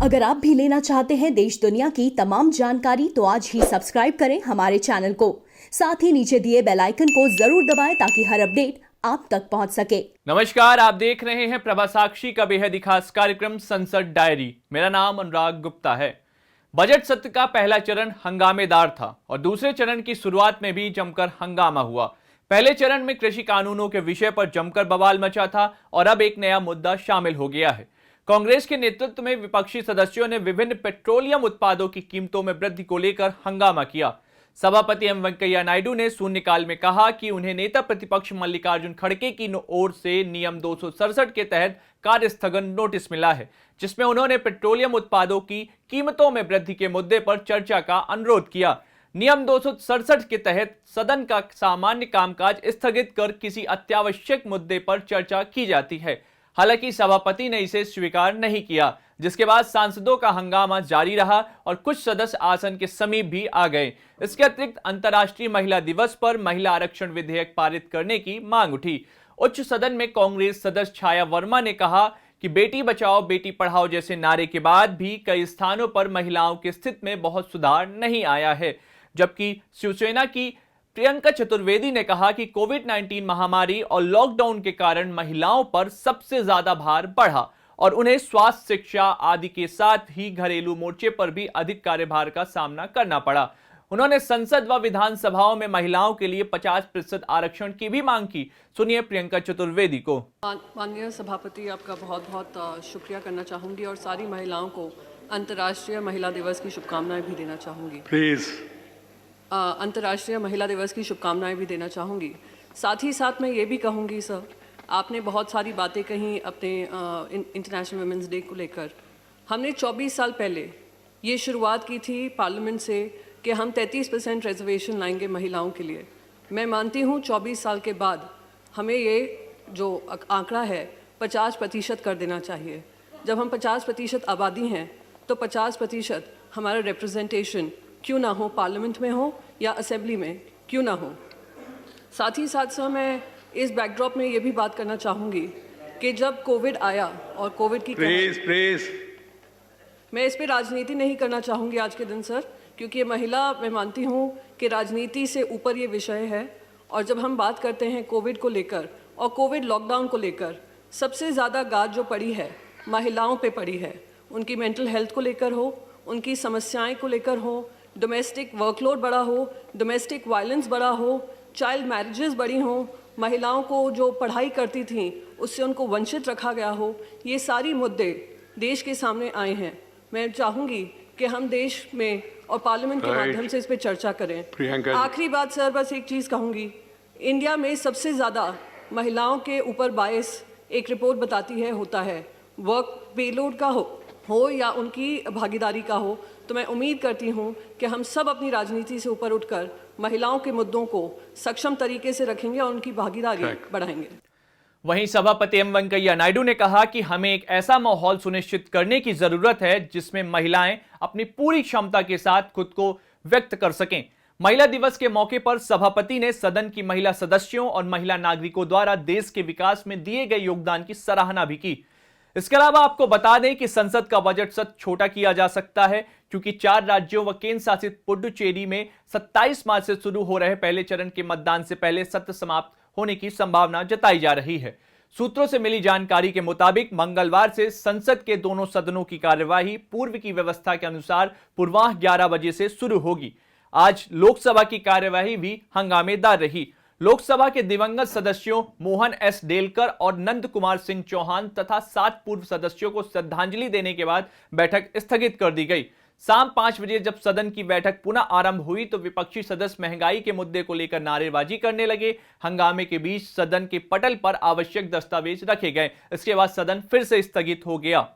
अगर आप भी लेना चाहते हैं देश दुनिया की तमाम जानकारी तो आज ही सब्सक्राइब करें हमारे चैनल को। साथ ही नीचे दिए बेल आइकन को जरूर दबाएं ताकि हर अपडेट आप तक पहुंच सके। नमस्कार, आप देख रहे हैं प्रभा साक्षी का बेहद खास कार्यक्रम संसद डायरी। मेरा नाम अनुराग गुप्ता है। बजट सत्र का पहला चरण हंगामेदार था और दूसरे चरण की शुरुआत में भी जमकर हंगामा हुआ। पहले चरण में कृषि कानूनों के विषय पर जमकर बवाल मचा था और अब एक नया मुद्दा शामिल हो गया है। कांग्रेस के नेतृत्व में विपक्षी सदस्यों ने विभिन्न पेट्रोलियम उत्पादों की कीमतों में वृद्धि को लेकर हंगामा किया। सभापति एम वेंकैया नायडू ने शून्यकाल में कहा कि उन्हें नेता प्रतिपक्ष मल्लिकार्जुन खड़गे की ओर से नियम 267 के तहत कार्य स्थगन नोटिस मिला है, जिसमें उन्होंने पेट्रोलियम उत्पादों की कीमतों में वृद्धि के मुद्दे पर चर्चा का अनुरोध किया। नियम 267 के तहत सदन का सामान्य कामकाज स्थगित कर किसी अत्यावश्यक मुद्दे पर चर्चा की जाती है। हालांकि सभापति ने इसे स्वीकार नहीं किया, जिसके बाद सांसदों का हंगामा जारी रहा और कुछ सदस्य आसन के समीप भी आ गए। इसके अतिरिक्त अंतर्राष्ट्रीय महिला दिवस पर महिला आरक्षण विधेयक पारित करने की मांग उठी। उच्च सदन में कांग्रेस सदस्य छाया वर्मा ने कहा कि बेटी बचाओ बेटी पढ़ाओ जैसे नारे के बाद भी कई स्थानों पर महिलाओं की स्थिति में बहुत सुधार नहीं आया है, जबकि शिवसेना की प्रियंका चतुर्वेदी ने कहा कि कोविड-19 महामारी और लॉकडाउन के कारण महिलाओं पर सबसे ज्यादा भार बढ़ा और उन्हें स्वास्थ्य, शिक्षा आदि के साथ ही घरेलू मोर्चे पर भी अधिक कार्यभार का सामना करना पड़ा। उन्होंने संसद व विधानसभाओं में महिलाओं के लिए 50% आरक्षण की भी मांग की। सुनिए प्रियंका चतुर्वेदी को। माननीय सभापति, आपका बहुत बहुत शुक्रिया करना चाहूंगी और सारी महिलाओं को अंतर्राष्ट्रीय महिला दिवस की शुभकामनाएं भी देना चाहूंगी। प्लीज अंतर्राष्ट्रीय महिला दिवस की शुभकामनाएं भी देना चाहूँगी। साथ ही साथ मैं ये भी कहूँगी सर, आपने बहुत सारी बातें कही अपने इंटरनेशनल वुमेंस डे को लेकर। हमने 24 साल पहले ये शुरुआत की थी पार्लियामेंट से कि हम 33% रिजर्वेशन लाएंगे महिलाओं के लिए। मैं मानती हूँ 24 साल के बाद हमें ये जो आंकड़ा है 50% कर देना चाहिए। जब हम 50% आबादी हैं तो 50% हमारा रिप्रेजेंटेशन क्यों ना हो, पार्लियामेंट में हो या असेंबली में क्यों ना हो। साथ ही साथ सर, मैं इस बैकड्रॉप में ये भी बात करना चाहूँगी कि जब कोविड आया और कोविड की प्लीज मैं इस पे राजनीति नहीं करना चाहूँगी आज के दिन सर, क्योंकि ये महिला, मैं मानती हूँ कि राजनीति से ऊपर ये विषय है। और जब हम बात करते हैं कोविड को लेकर और कोविड लॉकडाउन को लेकर, सबसे ज़्यादा गाज जो पड़ी है महिलाओं पे पड़ी है। उनकी मेंटल हेल्थ को लेकर हो, उनकी समस्याएं को लेकर हो, डोमेस्टिक वर्कलोड बड़ा हो, डोमेस्टिक वायलेंस बड़ा हो, चाइल्ड मैरिजेस बड़ी हों, महिलाओं को जो पढ़ाई करती थीं उससे उनको वंचित रखा गया हो, ये सारी मुद्दे देश के सामने आए हैं। मैं चाहूँगी कि हम देश में और पार्लियामेंट के माध्यम से इस पर चर्चा करें। आखिरी बात सर, बस एक चीज़ कहूँगी, इंडिया में सबसे ज़्यादा महिलाओं के ऊपर बायस एक रिपोर्ट बताती है होता है वर्क पेलोड का हो या उनकी भागीदारी का हो। तो मैं उम्मीद करती हूं कि हम सब अपनी राजनीति से ऊपर उठकर महिलाओं के मुद्दों को सक्षम तरीके से रखेंगे और उनकी भागीदारी बढ़ाएंगे। वहीं सभापति एम वेंकैया नायडू ने कहा कि हमें एक ऐसा माहौल सुनिश्चित करने की जरूरत है जिसमें महिलाएं अपनी पूरी क्षमता के साथ खुद को व्यक्त कर सकें। महिला दिवस के मौके पर सभापति ने सदन की महिला सदस्यों और महिला नागरिकों द्वारा देश के विकास में दिए गए योगदान की सराहना भी की। इसके अलावा आपको बता दें कि संसद का बजट सत्र छोटा किया जा सकता है, क्योंकि 4 राज्यों व केंद्र शासित पुडुचेरी में 27 मार्च से शुरू हो रहे पहले चरण के मतदान से पहले सत्र समाप्त होने की संभावना जताई जा रही है। सूत्रों से मिली जानकारी के मुताबिक मंगलवार से संसद के दोनों सदनों की कार्यवाही पूर्व की व्यवस्था के अनुसार पूर्वाह 11 बजे से शुरू होगी। आज लोकसभा की कार्यवाही भी हंगामेदार रही। लोकसभा के दिवंगत सदस्यों मोहन एस डेलकर और नंद कुमार सिंह चौहान तथा 7 पूर्व सदस्यों को श्रद्धांजलि देने के बाद बैठक स्थगित कर दी गई। शाम 5 बजे जब सदन की बैठक पुनः आरंभ हुई तो विपक्षी सदस्य महंगाई के मुद्दे को लेकर नारेबाजी करने लगे। हंगामे के बीच सदन के पटल पर आवश्यक दस्तावेज रखे गए। इसके बाद सदन फिर से स्थगित हो गया।